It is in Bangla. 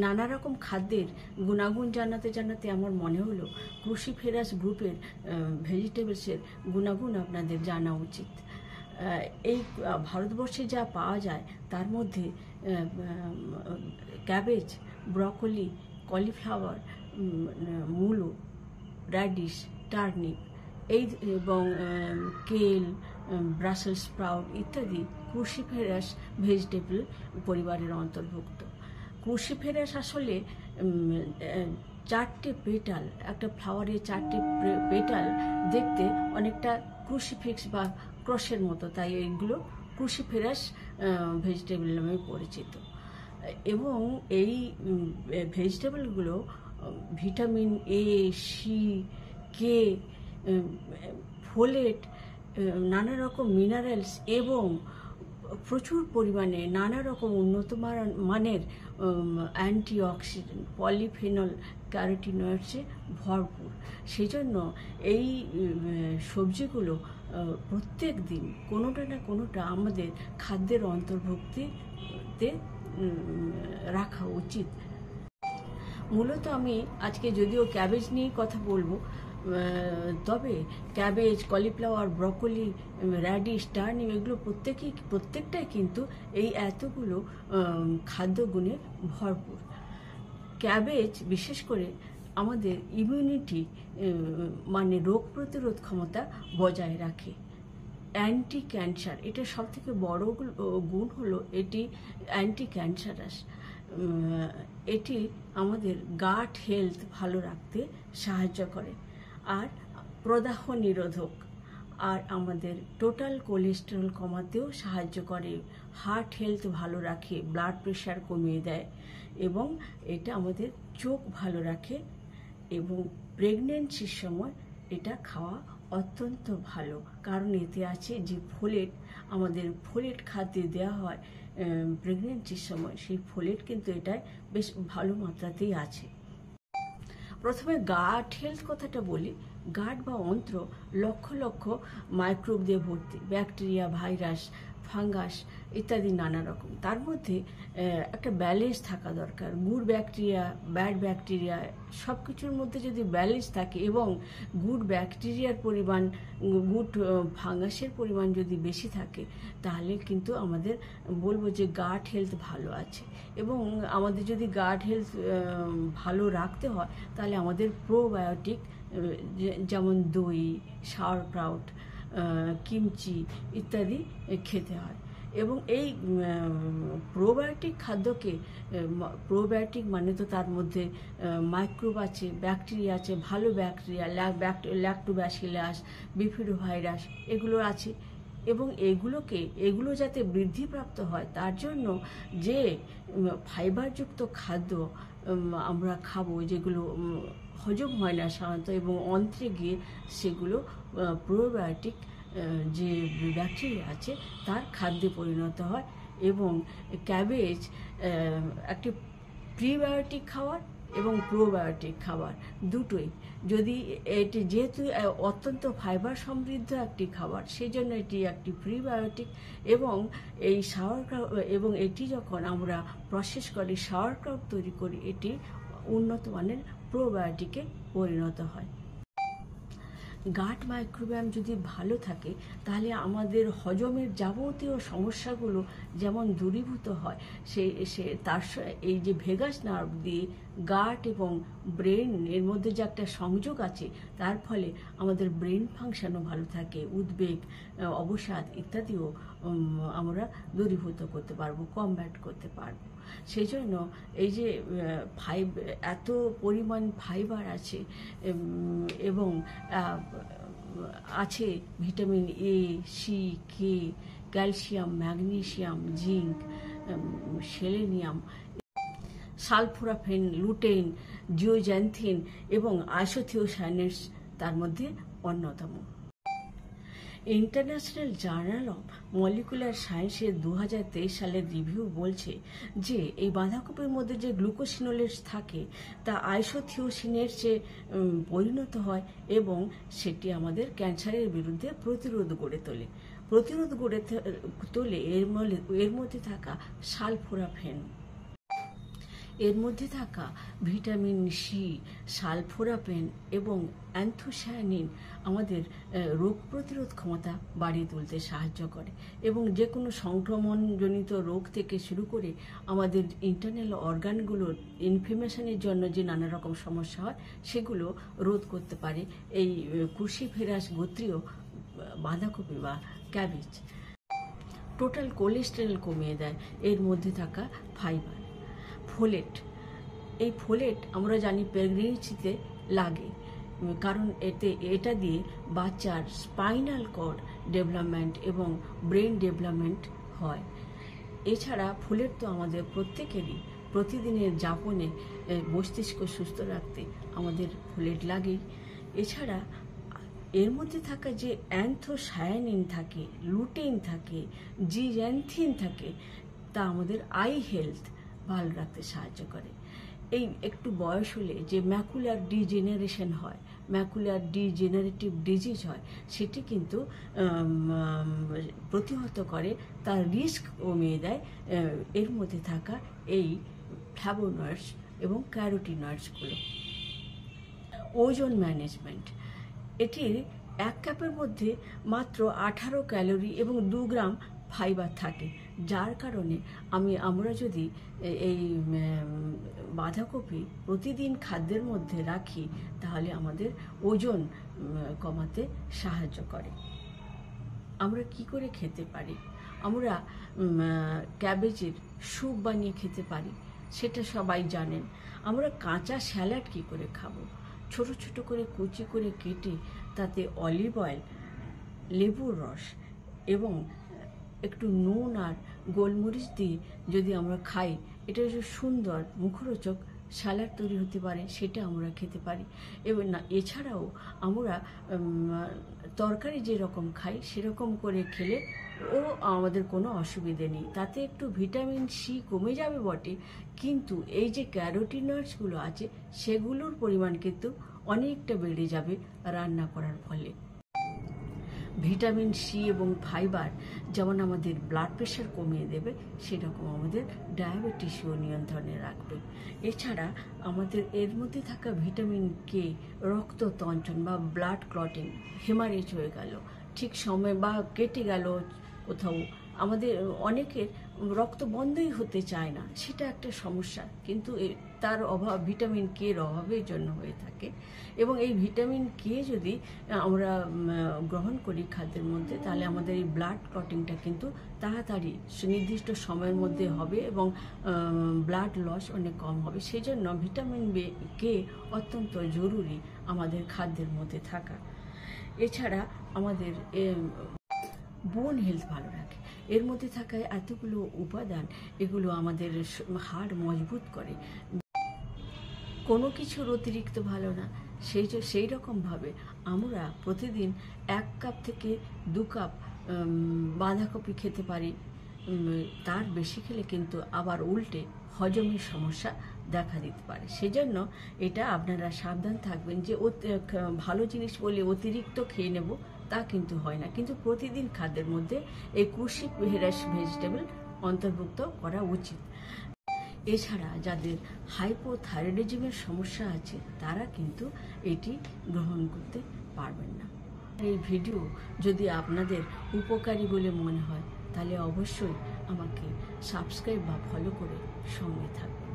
নানা রকম খাদ্যের গুণাগুণ জানাতে জানাতে আমার মনে হলো ক্রুসিফেরাস গ্রুপের ভেজিটেবলসের গুণাগুণ আপনাদের জানা উচিত। এই ভারতবর্ষে যা পাওয়া যায় তার মধ্যে ক্যাবেজ, ব্রকলি, কলিফ্লাওয়ার, মূলো, র্যাডিশ, টার্নিপ এবং কেল, ব্রাসেলস স্প্রাউট ইত্যাদি ক্রুসিফেরাস ভেজিটেবল পরিবারের অন্তর্ভুক্ত। ক্রুসিফেরাস আসলে 4টে পেটাল, একটা ফ্লাওয়ারের 4টে পেটাল দেখতে অনেকটা ক্রুসিফিক্স বা ক্রসের মতো, তাই এইগুলো ক্রুসিফেরাস ভেজিটেবল নামে পরিচিত। এবং এই ভেজিটেবলগুলো vitamin A, C, K, folate, নানা রকম মিনারেলস এবং প্রচুর পরিমাণে নানা রকম উন্নত মানের অ্যান্টিঅক্সিডেন্ট, পলিফেনল, ক্যারোটিনয়েডসে ভরপুর। সেই জন্য এই সবজিগুলো প্রত্যেক দিন কোনোটা না কোনোটা আমাদের খাদ্যের অন্তর্ভুক্তিতে রাখা উচিত। মূলত আমি আজকে যদিও ক্যাবেজ নিয়ে কথা বলবো, তবে cabbage, cauliflower, broccoli, radish, turnip এগুলো প্রত্যেকটাই কিন্তু এই এতগুলো খাদ্যগুণে ভরপুর। ক্যাবেজ বিশেষ করে আমাদের ইমিউনিটি মানে রোগ প্রতিরোধ ক্ষমতা বজায় রাখে। অ্যান্টি ক্যান্সার, এটা সব থেকে বড় গুণ হলো এটি অ্যান্টি ক্যান্সারাস। এটি আমাদের গাট হেলথ ভালো রাখতে সাহায্য করে, আর প্রদাহ নিরোধক, আর আমাদের টোটাল কোলেস্টেরল কমাতেও সাহায্য করে, হার্ট হেলথ ভালো রাখে, ব্লাড প্রেশার কমিয়ে দেয়, এবং এটা আমাদের চোখ ভালো রাখে। এবং প্রেগনেন্সির সময় এটা খাওয়া অত্যন্ত ভালো, কারণ এতে আছে যে ফোলেট, আমাদের ফোলেট খাদ্যে দেওয়া হয় প্রেগনেন্সির সময়, সেই ফোলেট কিন্তু এটায় বেশ ভালো মাত্রাতেই আছে। প্রথমে গাট হেলথ কথাটা বলি। গাট বা অন্ত্র লক্ষ লক্ষ মাইক্রোব দিয়ে ভর্তি, ব্যাকটেরিয়া, ভাইরাস, ফাঙ্গাস ইত্যাদি নানা রকম। তার মধ্যে একটা ব্যালেন্স থাকা দরকার। গুড ব্যাকটেরিয়া, ব্যাড ব্যাকটেরিয়া সব কিছুর মধ্যে যদি ব্যালেন্স থাকে এবং গুড ব্যাকটেরিয়ার পরিমাণ, গুড ফাঙ্গাসের পরিমাণ যদি বেশি থাকে, তাহলে কিন্তু আমাদের বলবো যে গাট হেলথ ভালো আছে। এবং আমাদের যদি গাট হেলথ ভালো রাখতে হয় তাহলে আমাদের প্রোবায়োটিক, যেমন দই, সাওয়ারক্রাউট, কিমচি ইত্যাদি খেতে হয়। এবং এই প্রোবায়োটিক খাদ্যকে, প্রোবায়োটিক মানে তো তার মধ্যে মাইক্রোব আছে, ব্যাকটেরিয়া আছে, ভালো ব্যাকটেরিয়া, ল্যাক্টোব্যাসিলাস, বিফিডোভাইরাস এগুলো আছে। এবং এগুলো যাতে বৃদ্ধিপ্রাপ্ত হয় তার জন্য যে ফাইবারযুক্ত খাদ্য আমরা খাবো, যেগুলো হজম হয় না সাধারণত এবং অন্ত্রে গিয়ে সেগুলো প্রোবায়োটিক যে ব্যাকটেরিয়া আছে তার খাদ্যে পরিণত হয়। এবং ক্যাবেজ একটি প্রিবায়োটিক খাবার এবং প্রোবায়োটিক খাবার দুটোই। যদি এটি যেহেতু অত্যন্ত ফাইবার সমৃদ্ধ একটি খাবার, সেই জন্য এটি একটি প্রিবায়োটিক। এবং এই সাওয়ারক্রাউট, এবং এটি যখন আমরা প্রসেস করি, সাওয়ারক্রাউট তৈরি করি, এটি উন্নত মানের প্রোবায়োটিকে পরিণত হয়। গাট মাইক্রোবায়োম যদি ভালো থাকে তাহলে আমাদের হজমের যাবতীয় সমস্যাগুলো যেমন দূরীভূত হয়, তার এই যে ভেগাস নার্ভ দিয়ে গাট এবং ব্রেন এর মধ্যে যে একটা সংযোগ আছে, তার ফলে আমাদের ব্রেন ফাংশনও ভালো থাকে, উদ্বেগ, অবসাদ ইত্যাদিও আমরা দূরীভূত করতে পারবো, কমব্যাট করতে পারবো। সেই জন্য এই যে এত পরিমাণ ফাইবার আছে এবং আছে vitamin A, C, K, calcium, magnesium, zinc, selenium, sulforaphane, lutein, zeaxanthin এবং আইসোথিওসায়ানেটস তার মধ্যে অন্যতম। ইন্টারন্যাশনাল জার্নাল অফ মলিকুলার সায়েন্সের 2023 সালের রিভিউ বলছে যে এই বাঁধাকপির মধ্যে যে গ্লুকোসিনোলেটস থাকে তা আইসোথিওসিনেটসে পরিণত হয় এবং সেটি আমাদের ক্যান্সারের বিরুদ্ধে প্রতিরোধ গড়ে তোলে এর মধ্যে থাকা সালফোরাফেন। এর মধ্যে থাকা ভিটামিন সি, সালফোরাপেন এবং অ্যান্থোসায়ানিন আমাদের রোগ প্রতিরোধ ক্ষমতা বাড়িয়ে তুলতে সাহায্য করে এবং যে কোনো সংক্রমণজনিত রোগ থেকে শুরু করে আমাদের ইন্টারনাল অর্গানগুলোর ইনফ্লেমেশনের জন্য যে নানা রকম সমস্যা হয় সেগুলো রোধ করতে পারে এই ক্রুসিফেরাস গোত্রীয় বাঁধাকপি বা ক্যাবেজ। টোটাল কোলেস্টেরল কমিয়ে দেয় এর মধ্যে থাকা ফাইবার। ফোলেট, এই ফোলেট আমরা জানি প্রেগনেন্সিতে লাগে, কারণ এটা দিয়ে বাচ্চার স্পাইনাল কর্ড ডেভেলপমেন্ট এবং ব্রেন ডেভেলপমেন্ট হয়। এছাড়া ফোলেট তো আমাদের প্রত্যেকেরই প্রতিদিনের যাপনে মস্তিষ্ক সুস্থ রাখতে আমাদের ফোলেট লাগেই। এছাড়া এর মধ্যে থাকা যে অ্যান্থোসায়ানিন থাকে, লুটেইন থাকে, জিজ্যান্থিন থাকে, তা আমাদের আই হেলথ ভালো রাখতে সাহায্য করে। এই একটু বয়স হলে যে ম্যাকুলার ডিজেনারেশন হয়, ম্যাকুলার ডিজেনারেটিভ ডিজিজ হয়, সেটি কিন্তু প্রতিহত করে, তার রিস্ক কমিয়ে দেয় এর মধ্যে থাকা এই ফ্ল্যাভোনয়েডস এবং ক্যারোটিনয়েডসগুলো। ওজন ম্যানেজমেন্ট, এটির 1 কাপের মধ্যে মাত্র 18 ক্যালোরি এবং 2 গ্রাম ফাইবার থাকে, যার কারণে আমরা যদি এই বাঁধাকপি প্রতিদিন খাদ্যের মধ্যে রাখি তাহলে আমাদের ওজন কমাতে সাহায্য করে। আমরা কি করে খেতে পারি? আমরা ক্যাবেজের স্যুপ বানিয়ে খেতে পারি, সেটা সবাই জানেন। আমরা কাঁচা স্যালাড কি করে খাবো? ছোট ছোট করে কুচি করে কেটে তাতে অলিভ অয়েল, লেবুর রস এবং একটু নুন আর গোলমরিচ দিয়ে যদি আমরা খাই, এটা যে সুন্দর মুখরোচক স্যালাড তৈরি হতে পারে, সেটা আমরা খেতে পারি। এবং এছাড়াও আমরা তরকারি যেরকম খাই সেরকম করে খেলে ও আমাদের কোনো অসুবিধে নেই। তাতে একটু ভিটামিন সি কমে যাবে বটে, কিন্তু এই যে ক্যারোটিনয়েডসগুলো আছে সেগুলোর পরিমাণ কিন্তু অনেকটা বেড়ে যাবে রান্না করার ফলে। ভিটামিন সি এবং ফাইবার যেমন আমাদের ব্লাড প্রেশার কমিয়ে দেবে, সেরকম আমাদের ডায়াবেটিসও নিয়ন্ত্রণে রাখবে। এছাড়া আমাদের এর মধ্যে থাকা ভিটামিন কে রক্ত তঞ্চন বা ব্লাড ক্লটিং, হেমারেজ হয়ে গেল ঠিক সময় বা কেটে গেল কোথাও, আমাদের অনেকের রক্ত বন্ধই হতে চায় না, সেটা একটা সমস্যা, কিন্তু তার অভাব ভিটামিন কে এর অভাবের জন্য হয়ে থাকে। এবং এই ভিটামিন কে যদি আমরা গ্রহণ করি খাদ্যের মধ্যে, তাহলে আমাদের এই ব্লাড ক্লটিংটা কিন্তু তাড়াতাড়ি নির্দিষ্ট সময়ের মধ্যে হবে এবং ব্লাড লস অনেক কম হবে। সেই জন্য ভিটামিন কে অত্যন্ত জরুরি আমাদের খাদ্যের মধ্যে থাকা। এছাড়া আমাদের বোন হেলথ ভালো রাখে, এর মধ্যে থাকা এতগুলো উপাদান, এগুলো আমাদের হাড় মজবুত করে। কোনো কিছুর অতিরিক্ত ভালো না, সেই রকমভাবে আমরা প্রতিদিন 1 কাপ থেকে 2 কাপ বাঁধাকপি খেতে পারি। তার বেশি খেলে কিন্তু আবার উল্টে হজমের সমস্যা দেখা দিতে পারে। সেজন্য এটা আপনারা সাবধান থাকবেন যে ভালো জিনিস বলে অতিরিক্ত খেয়ে নেব তা কিন্তু হয় না, কিন্তু প্রতিদিন খাদ্যের মধ্যে এই ক্রুসিফেরাস ভেজিটেবল অন্তর্ভুক্ত করা উচিত। এছাড়া যাদের হাইপোথাইরয়েডিজমের সমস্যা আছে তারা কিন্তু এটি গ্রহণ করতে পারবেন না। এই ভিডিও যদি আপনাদের উপকারী বলে মনে হয় তাহলে অবশ্যই আমাকে সাবস্ক্রাইব বা ফলো করে সঙ্গে থাকবেন।